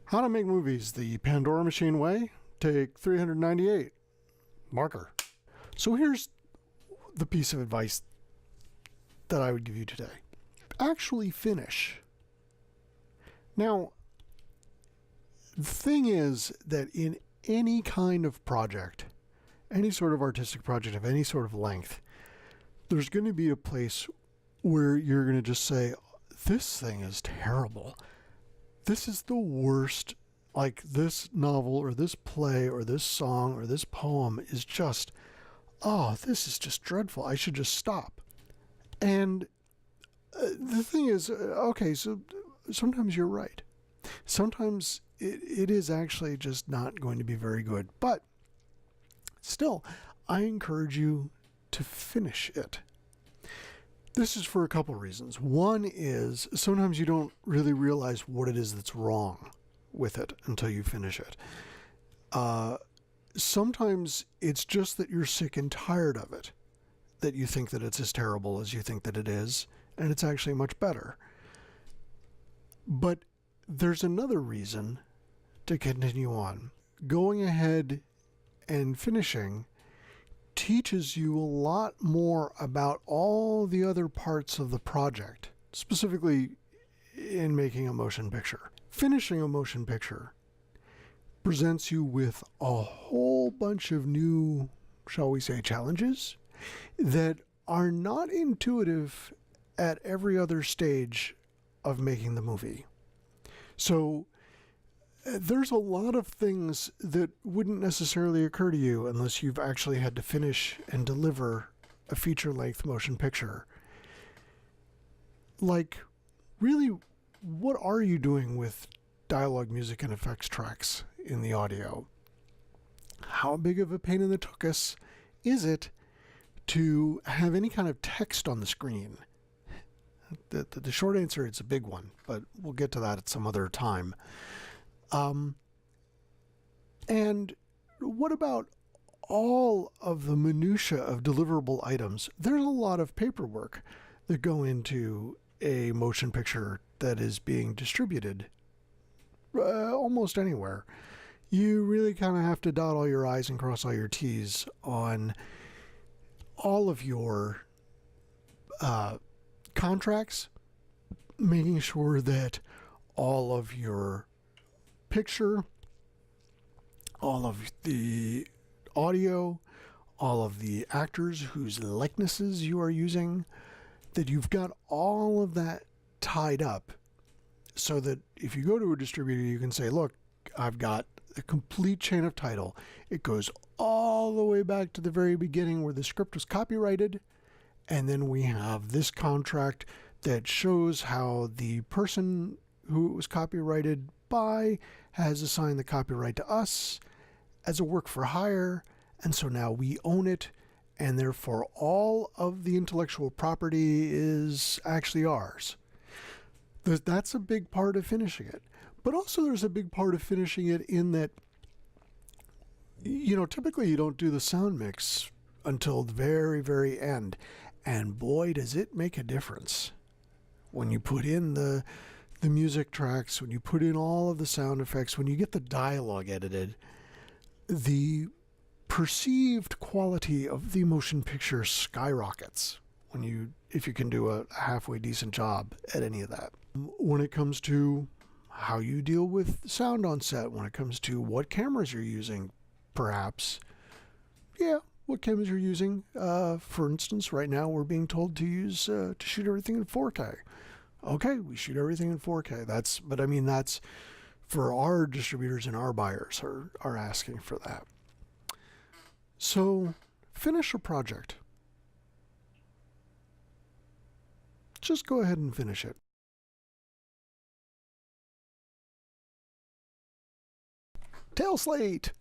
How to Make Movies the Pandora Machine Way, take 398. Marker. So here's the piece of advice that I would give you today. Actually finish. Now, the thing is that in any kind of project, any sort of artistic project of any sort of length, there's going to be a place where you're going to just say, this thing is terrible. This is the worst. Like, this novel or this play or this song or this poem is just, oh, this is just dreadful. I should just stop. And the thing is, okay, so sometimes you're right. Sometimes it is actually just not going to be very good. But still, I encourage you to finish it. This is for a couple reasons. One is sometimes you don't really realize what it is that's wrong with it until you finish it. Sometimes it's just that you're sick and tired of it, that you think that it's as terrible as you think that it is, and it's actually much better. But there's another reason to continue on. Going ahead and finishing teaches you a lot more about all the other parts of the project, specifically in making a motion picture. Finishing a motion picture presents you with a whole bunch of new, shall we say, challenges that are not intuitive at every other stage of making the movie. So there's a lot of things that wouldn't necessarily occur to you unless you've actually had to finish and deliver a feature-length motion picture. Like, really, what are you doing with dialogue, music, and effects tracks in the audio? How big of a pain in the tuchus is it to have any kind of text on the screen? The short answer, it's a big one, but we'll get to that at some other time. And what about all of the minutia of deliverable items? There's a lot of paperwork that go into a motion picture that is being distributed almost anywhere. You really kind of have to dot all your I's and cross all your T's on all of your contracts, making sure that all of your picture, all of the audio, all of the actors whose likenesses you are using, that you've got all of that tied up so that if you go to a distributor, you can say, look, I've got a complete chain of title. It goes all the way back to the very beginning where the script was copyrighted, and then we have this contract that shows how the person who it was copyrighted by has assigned the copyright to us as a work for hire, and so now we own it, and therefore all of the intellectual property is actually ours. That's a big part of finishing it. But also there's a big part of finishing it in that, you know, typically you don't do the sound mix until the very, very end. And boy, does it make a difference when you put in the music tracks, when you put in all of the sound effects, when you get the dialogue edited, the perceived quality of the motion picture skyrockets if you can do a halfway decent job at any of that. When it comes to how you deal with sound on set, when it comes to what cameras you're using, perhaps, what cameras you're using. For instance, right now we're being told to shoot everything in 4K. Okay, we shoot everything in 4K. That's for our distributors and our buyers are asking for that. So finish a project. Just go ahead and finish it. Tail slate!